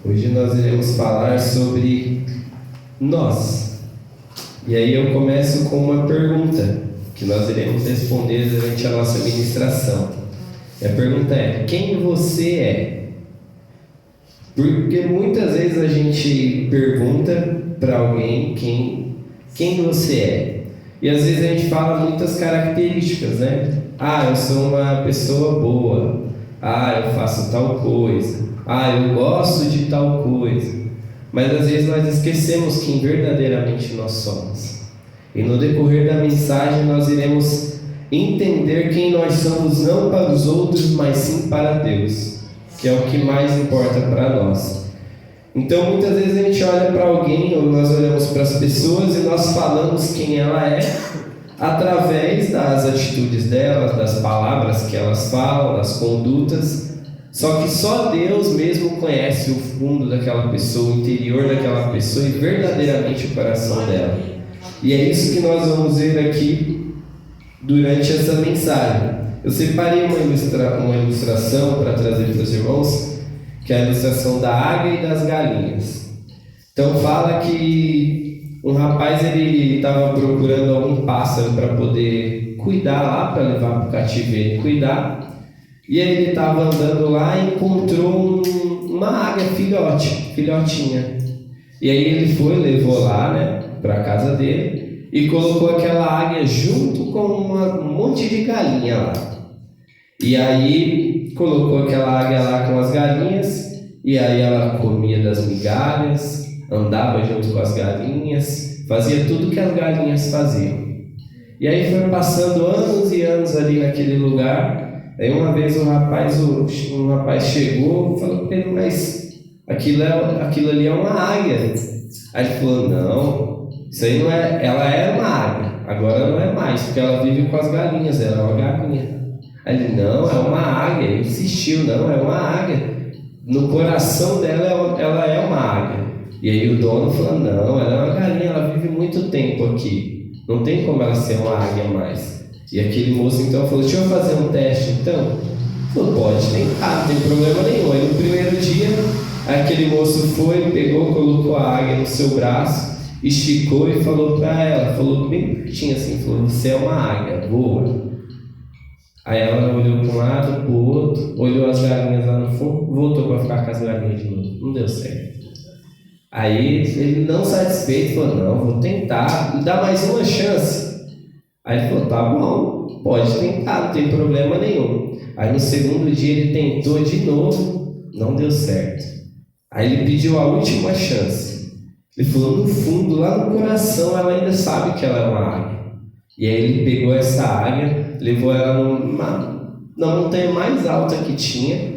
Hoje nós iremos falar sobre nós. E aí eu começo com uma pergunta que nós iremos responder durante a nossa ministração. E a pergunta é: quem você é? Porque muitas vezes a gente pergunta para alguém quem você é. E às vezes a gente fala muitas características, né? Eu sou uma pessoa boa. Eu faço tal coisa. Eu gosto de tal coisa. Mas às vezes nós esquecemos quem verdadeiramente nós somos. E no decorrer da mensagem nós iremos entender quem nós somos, não para os outros, mas sim para Deus, que é o que mais importa para nós. Então muitas vezes a gente olha para alguém, ou nós olhamos para as pessoas e nós falamos quem ela é através das atitudes delas, das palavras que elas falam, das condutas. Só que só Deus mesmo conhece o fundo daquela pessoa, o interior daquela pessoa e verdadeiramente o coração dela. E é isso que nós vamos ver aqui durante essa mensagem. Eu separei uma ilustração para trazer para os irmãos, que é a ilustração da águia e das galinhas. Então fala que um rapaz ele estava procurando algum pássaro para poder cuidar lá, para levar para o cativeiro e cuidar. E aí ele estava andando lá e encontrou uma águia filhotinha. E aí ele levou lá, para a casa dele e colocou aquela águia junto com um monte de galinha lá. E aí colocou aquela águia lá com as galinhas, e aí ela comia das migalhas, andava junto com as galinhas, fazia tudo que as galinhas faziam. E aí foi passando anos e anos ali naquele lugar. Aí uma vez um rapaz chegou e falou para ele: mas aquilo ali é uma águia. Aí ele falou: não, isso aí não é, ela era uma águia, agora não é mais, porque ela vive com as galinhas, ela é uma galinha. Aí ele: não, é uma águia. Ele insistiu: não, é uma águia. No coração dela ela é uma águia. E aí o dono falou: não, ela é uma galinha, ela vive muito tempo aqui, não tem como ela ser uma águia mais. E aquele moço então falou: deixa eu fazer um teste então. Ele falou: pode tentar, não tem problema nenhum. Aí no primeiro dia, aquele moço pegou, colocou a águia no seu braço, esticou e falou para ela, falou bem pertinho assim, falou: você é uma águia, voa. Aí ela olhou para um lado, para o outro, olhou as galinhas lá no fundo, voltou para ficar com as galinhas de novo. Não deu certo. Aí ele, não satisfeito, falou: não, vou tentar, me dá mais uma chance. Aí ele falou: tá bom, pode tentar, não tem problema nenhum. Aí no segundo dia ele tentou de novo, não deu certo. Aí ele pediu a última chance. Ele falou: no fundo, lá no coração, ela ainda sabe que ela é uma águia. E aí ele pegou essa águia, levou ela na montanha mais alta que tinha,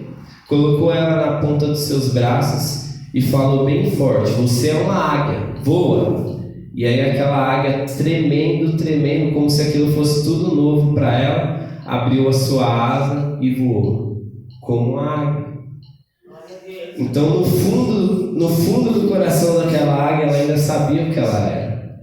colocou ela na ponta dos seus braços e falou bem forte: você é uma águia, voa. E aí aquela águia tremendo, como se aquilo fosse tudo novo para ela, abriu a sua asa e voou, como uma águia. Então no fundo do coração daquela águia, ela ainda sabia o que ela era.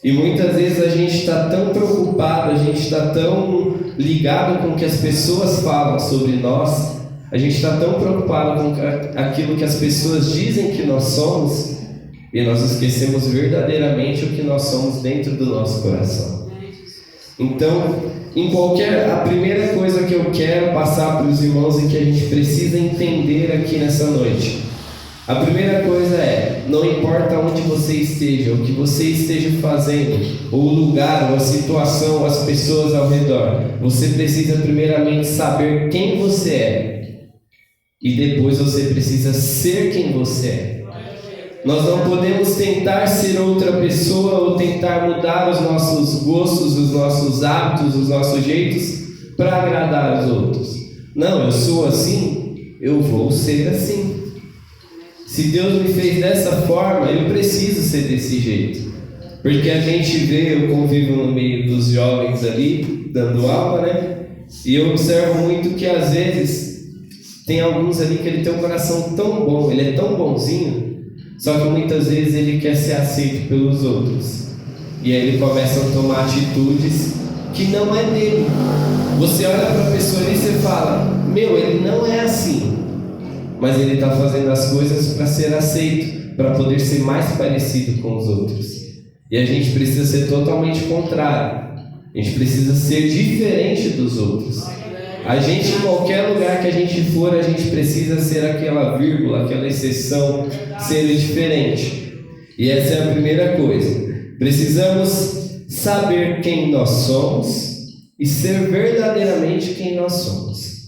E muitas vezes a gente está tão preocupado, a gente está tão ligado com o que as pessoas falam sobre nós, a gente está tão preocupado com aquilo que as pessoas dizem que nós somos, e nós esquecemos verdadeiramente o que nós somos dentro do nosso coração. Então, a primeira coisa que eu quero passar para os irmãos e que a gente precisa entender aqui nessa noite, a primeira coisa é: não importa onde você esteja, o que você esteja fazendo, ou o lugar, ou a situação, ou as pessoas ao redor, você precisa primeiramente saber quem você é, e depois você precisa ser quem você é. Nós não podemos tentar ser outra pessoa ou tentar mudar os nossos gostos, os nossos hábitos, os nossos jeitos para agradar os outros. Não, eu sou assim, eu vou ser assim. Se Deus me fez dessa forma, eu preciso ser desse jeito. Porque a gente vê, eu convivo no meio dos jovens ali, dando aula, e eu observo muito que às vezes tem alguns ali que ele tem um coração tão bom, ele é tão bonzinho, só que muitas vezes ele quer ser aceito pelos outros. E aí ele começa a tomar atitudes que não é dele. Você olha para a pessoa e você fala: meu, ele não é assim. mas ele está fazendo as coisas para ser aceito, para poder ser mais parecido com os outros. E a gente precisa ser totalmente contrário. A gente precisa ser diferente dos outros. A gente, em qualquer lugar que a gente for, a gente precisa ser aquela vírgula, aquela exceção, ser diferente. E essa é a primeira coisa. Precisamos saber quem nós somos e ser verdadeiramente quem nós somos.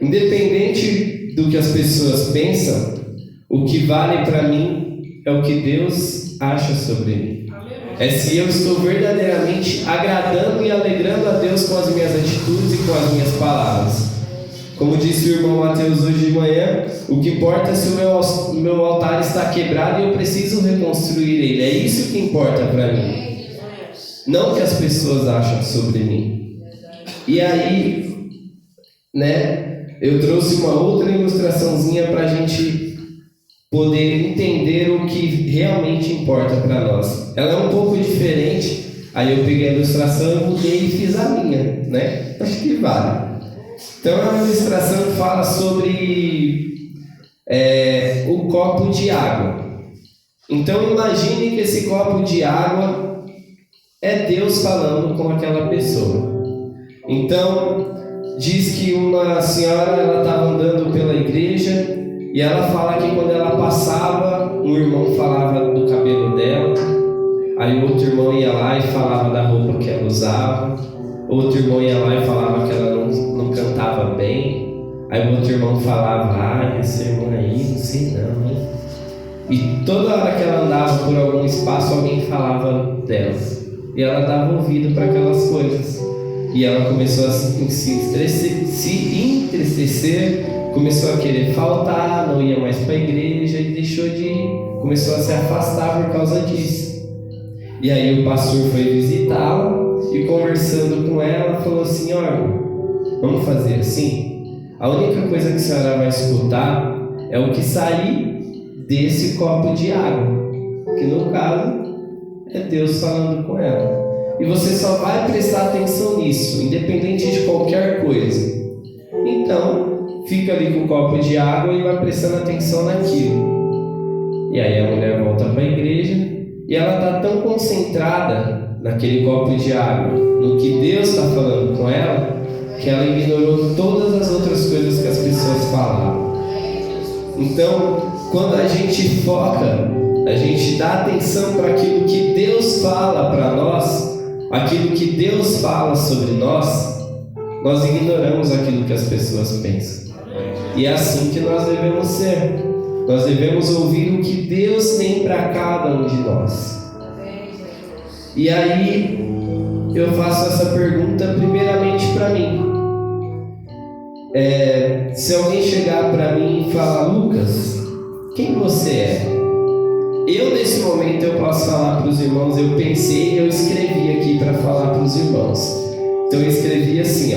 Independente do que as pessoas pensam, o que vale para mim é o que Deus acha sobre mim. É se eu estou verdadeiramente agradando e alegrando a Deus com as minhas atitudes e com as minhas palavras. Como disse o irmão Mateus hoje de manhã, o que importa é se o meu altar está quebrado e eu preciso reconstruir ele. É isso que importa para mim. Não o que as pessoas acham sobre mim. E aí, eu trouxe uma outra ilustraçãozinha para a gente poder entender o que realmente importa para nós. Ela é um pouco diferente, aí eu peguei a ilustração e mudei e fiz a minha, Acho que vale. Então é uma ilustração que fala sobre o copo de água. Então imagine que esse copo de água é Deus falando com aquela pessoa. Então diz que uma senhora ela estava andando pela igreja e ela fala que quando ela passava, um irmão falava do cabelo dela, aí o outro irmão ia lá e falava da roupa que ela usava, outro irmão ia lá e falava que ela não cantava bem, aí o outro irmão falava, essa irmã aí, não sei não, hein? E toda hora que ela andava por algum espaço, alguém falava dela, e ela dava ouvido para aquelas coisas, e ela começou a se entristecer, começou a querer faltar, não ia mais para a igreja e deixou de ir, começou a se afastar por causa disso. E aí o pastor foi visitá-la e conversando com ela falou assim, olha, vamos fazer assim? A única coisa que a senhora vai escutar é o que sair desse copo de água, que no caso é Deus falando com ela. E você só vai prestar atenção nisso, independente de qualquer coisa. Então, fica ali com o copo de água e vai prestando atenção naquilo. E aí a mulher volta para a igreja e ela está tão concentrada naquele copo de água, no que Deus está falando com ela, que ela ignorou todas as outras coisas que as pessoas falavam. Então, quando a gente foca, a gente dá atenção para aquilo que Deus fala para nós, aquilo que Deus fala sobre nós ignoramos aquilo que as pessoas pensam. E é assim que nós devemos ser. Nós devemos ouvir o que Deus tem para cada um de nós. E aí eu faço essa pergunta primeiramente para mim. Se alguém chegar para mim e falar, Lucas, quem você é? Eu nesse momento eu posso falar para os irmãos, eu pensei e eu escrevi aqui para falar para os irmãos. Então eu escrevi assim,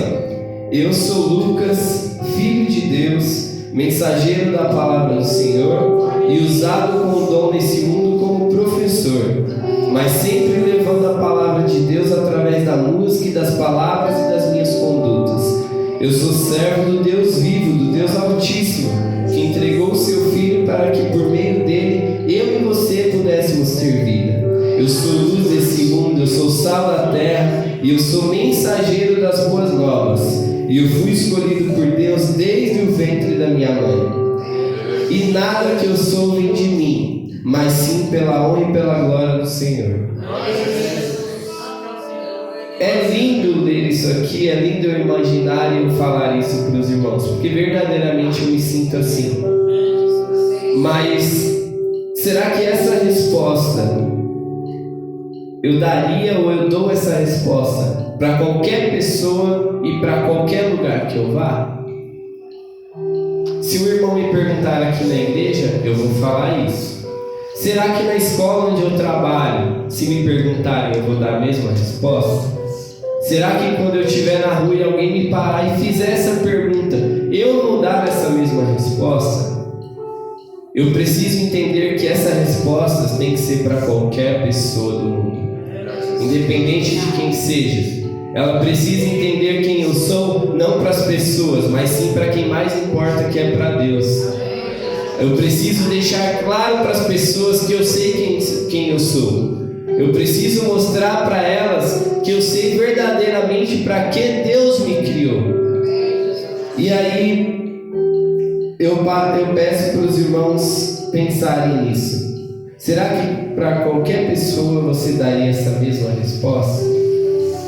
eu sou Lucas, filho de Deus, mensageiro da palavra do Senhor e usado com dom nesse mundo como professor, mas sempre levando a palavra de Deus através da música e das palavras e das minhas condutas. Eu sou servo do Deus vivo, do Deus Altíssimo, que entregou o seu Filho para que por meio dele eu e você pudéssemos ter vida. Eu sou luz desse mundo, eu sou sal da terra e eu sou mensageiro das boas novas. E eu fui escolhido por Deus desde o ventre da minha mãe. E nada que eu sou vem de mim, mas sim pela honra e pela glória do Senhor. É lindo ler isso aqui, é lindo eu imaginar e eu falar isso para os irmãos, porque verdadeiramente eu me sinto assim. Mas será que essa resposta eu daria ou eu dou essa resposta para qualquer pessoa e para qualquer lugar que eu vá? Se o irmão me perguntar aqui na igreja, eu vou falar isso. Será que na escola onde eu trabalho, se me perguntarem, eu vou dar a mesma resposta? Será que quando eu estiver na rua e alguém me parar e fizer essa pergunta, eu vou dar essa mesma resposta? Eu preciso entender que essa resposta tem que ser para qualquer pessoa do mundo, independente de quem seja. Ela precisa entender quem quem eu sou, não para as pessoas, mas sim para quem mais importa, que é para Deus. Eu preciso deixar claro para as pessoas que eu sei quem eu sou. Eu preciso mostrar para elas que eu sei verdadeiramente para que Deus me criou. E aí eu peço para os irmãos pensarem nisso. Será que para qualquer pessoa você daria essa mesma resposta?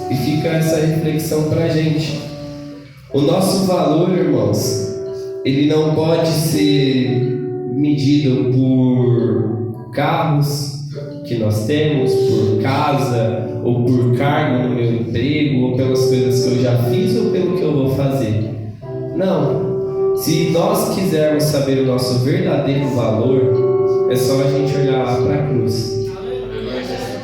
E fica essa reflexão para a gente. O nosso valor, irmãos, ele não pode ser medido por carros que nós temos, por casa, ou por cargo no meu emprego, ou pelas coisas que eu já fiz, ou pelo que eu vou fazer. Não. Se nós quisermos saber o nosso verdadeiro valor, é só a gente olhar lá para a cruz.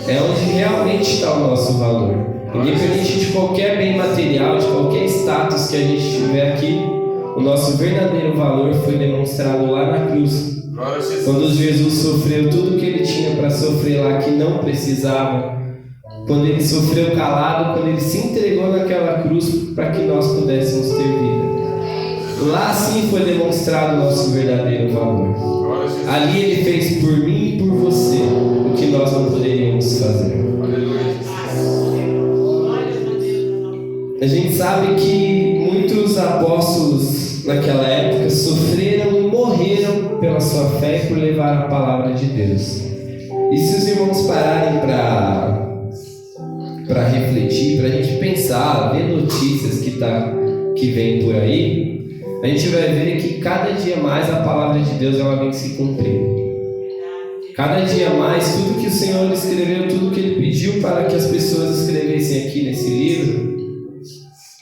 É onde realmente está o nosso valor. Independente de qualquer bem material, de qualquer status que a gente tiver aqui, o nosso verdadeiro valor foi demonstrado lá na cruz. Quando Jesus sofreu tudo que ele tinha para sofrer lá, que não precisava. Quando ele sofreu calado, quando ele se entregou naquela cruz para que nós pudéssemos ter vida. Lá sim foi demonstrado o nosso verdadeiro valor. Ali ele fez por mim e por você o que nós não poderíamos fazer. A gente sabe que muitos apóstolos naquela época sofreram e morreram pela sua fé e por levar a palavra de Deus. E se os irmãos pararem para refletir, para a gente pensar, ver notícias que vem por aí, a gente vai ver que cada dia mais a palavra de Deus ela vem se cumprindo. Cada dia mais, tudo que o Senhor escreveu, tudo que Ele pediu para que as pessoas escrevessem aqui nesse livro,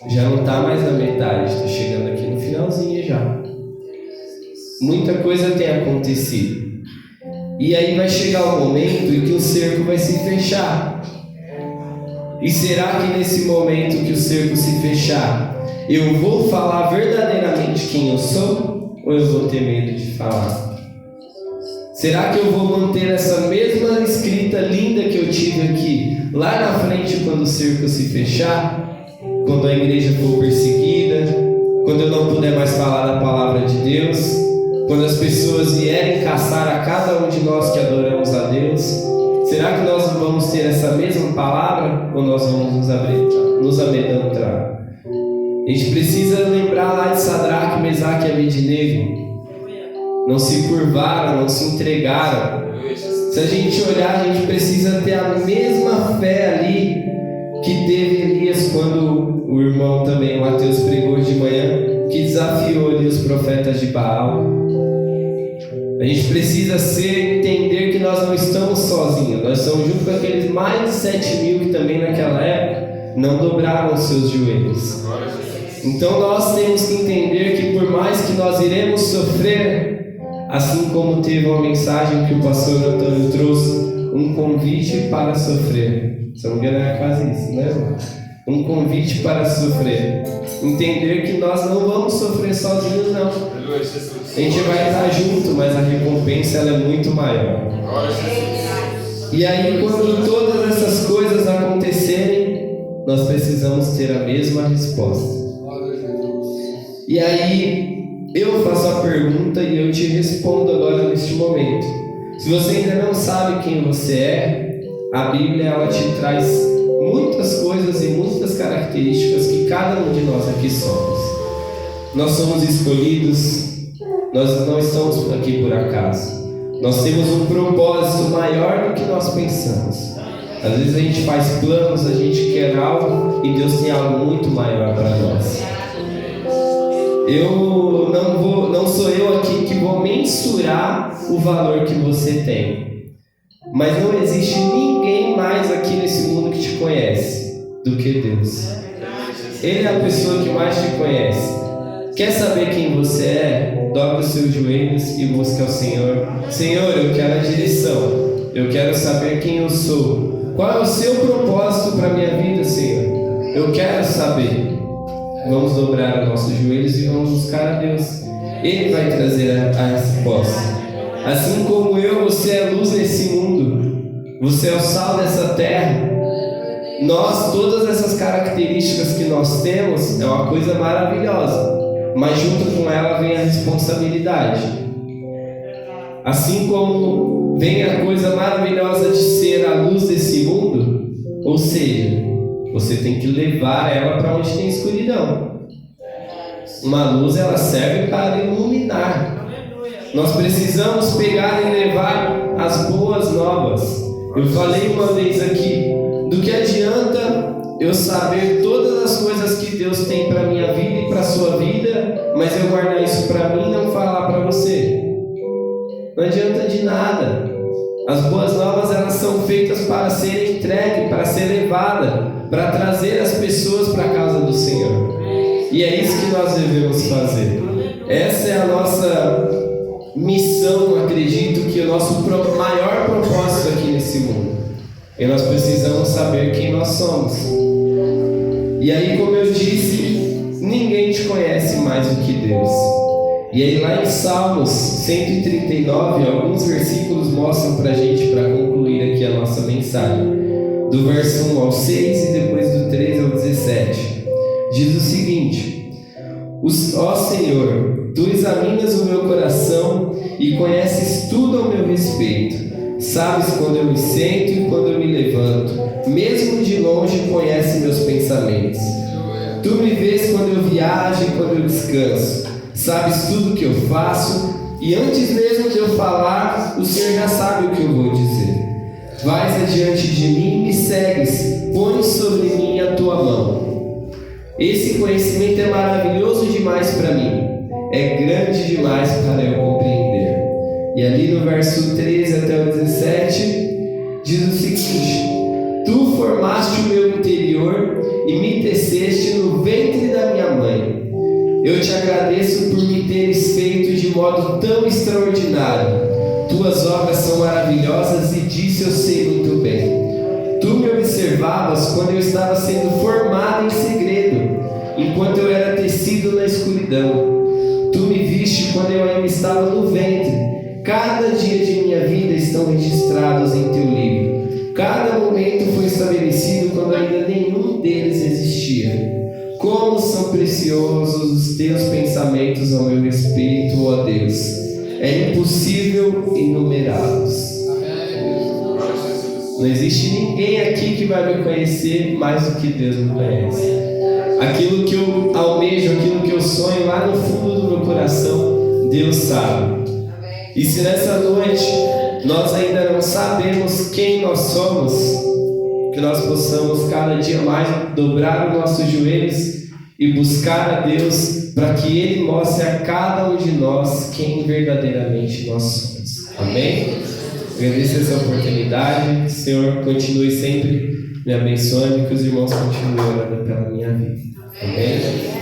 já não está mais na metade, está chegando aqui no finalzinho já. Muita coisa tem acontecido. E aí vai chegar o momento em que o cerco vai se fechar. E será que nesse momento que o cerco se fechar, eu vou falar verdadeiramente quem eu sou? Ou eu vou ter medo de falar? Será que eu vou manter essa mesma escrita linda que eu tive aqui, lá na frente quando o cerco se fechar? Quando a igreja for perseguida, quando eu não puder mais falar da palavra de Deus, quando as pessoas vierem caçar a cada um de nós que adoramos a Deus, será que nós vamos ter essa mesma palavra ou nós vamos nos amedrontar? A gente precisa lembrar lá de Sadraque, Mesaque e Abednego. Não se curvaram, não se entregaram. Se a gente olhar, a gente precisa ter a mesma fé ali que teve Elias quando o irmão também, o Mateus, pregou de manhã, que desafiou ali os profetas de Baal. A gente precisa entender que nós não estamos sozinhos, nós estamos junto com aqueles mais de 7.000 que também naquela época não dobraram os seus joelhos. Então nós temos que entender que por mais que nós iremos sofrer, assim como teve uma mensagem que o pastor Antônio trouxe, um convite para sofrer. Se não me engano, era quase isso, né, irmão? Um convite para sofrer. Entender que nós não vamos sofrer sozinhos, não. A gente vai estar junto, mas a recompensa ela é muito maior. E aí, quando todas essas coisas acontecerem, nós precisamos ter a mesma resposta. E aí, eu faço a pergunta e eu te respondo agora neste momento. Se você ainda não sabe quem você é, a Bíblia ela te traz muitas coisas e muitas características que cada um de nós aqui somos. Nós somos escolhidos, nós não estamos aqui por acaso. Nós temos um propósito maior do que nós pensamos. Às vezes a gente faz planos, a gente quer algo e Deus tem algo muito maior para nós. Não sou eu aqui que vou mensurar o valor que você tem. Mas não existe ninguém mais aqui nesse mundo que te conhece do que Deus. Ele é a pessoa que mais te conhece. Quer saber quem você é? Dobre os seus joelhos e busque ao Senhor. Senhor, eu quero a direção. Eu quero saber quem eu sou. Qual é o seu propósito para a minha vida, Senhor? Eu quero saber. Vamos dobrar os nossos joelhos e vamos buscar a Deus. Ele vai trazer a resposta. Assim como eu, você é luz nesse mundo. Você é o sal dessa terra. Todas essas características que nós temos é uma coisa maravilhosa, mas junto com ela vem a responsabilidade. Assim como vem a coisa maravilhosa de ser a luz desse mundo, ou seja, você tem que levar ela para onde tem escuridão. Uma luz, ela serve para iluminar. Nós precisamos pegar e levar as boas novas. Eu falei uma vez aqui, do que adianta eu saber todas as coisas que Deus tem para minha vida e para a sua vida, mas eu guardar isso para mim e não falar para você? Não adianta de nada. As boas novas, elas são feitas para serem entregues, para ser levada, para trazer as pessoas para a casa do Senhor. E é isso que nós devemos fazer. Essa é a nossa missão, acredito que o nosso maior propósito aqui nesse mundo. E nós precisamos saber quem nós somos. E aí, como eu disse, ninguém te conhece mais do que Deus. E aí lá em Salmos 139, alguns versículos mostram pra gente, para concluir aqui a nossa mensagem. Do verso 1 ao 6 e depois do 13 ao 17. Diz o seguinte: ó Senhor, Tu examinas o meu coração e conheces tudo ao meu respeito. Sabes quando eu me sento e quando eu me levanto. Mesmo de longe conheces meus pensamentos. Tu me vês quando eu viajo e quando eu descanso. Sabes tudo o que eu faço, e antes mesmo de eu falar, o Senhor já sabe o que eu vou dizer. Vais adiante de mim e me segues, põe sobre mim a tua mão. Esse conhecimento é maravilhoso demais para mim, é grande demais para eu compreender. E ali no verso 13 até o 17, diz o seguinte: Tu formaste o meu interior e me teceste no ventre da minha mãe. Eu te agradeço por me teres feito de modo tão extraordinário. Tuas obras são maravilhosas e disso eu sei muito bem. Tu me observavas quando eu estava sendo formado em segredo, enquanto eu era tecido na escuridão. Tu me viste quando eu ainda estava no ventre. Cada dia de minha vida estão registrados em teu livro. Cada momento foi estabelecido quando ainda nenhum deles existia. Como são preciosos os teus pensamentos ao meu respeito, ó Deus. É impossível enumerá-los. Não existe ninguém aqui que vai me conhecer mais do que Deus me conhece. Aquilo que eu almejo, aquilo que eu sonho lá no fundo do meu coração, Deus sabe. E se nessa noite nós ainda não sabemos quem nós somos, que nós possamos cada dia mais dobrar os nossos joelhos e buscar a Deus para que Ele mostre a cada um de nós quem verdadeiramente nós somos. Amém? Agradeço essa oportunidade. Que o Senhor continue sempre me abençoando e que os irmãos continuem orando pela minha vida. Amém?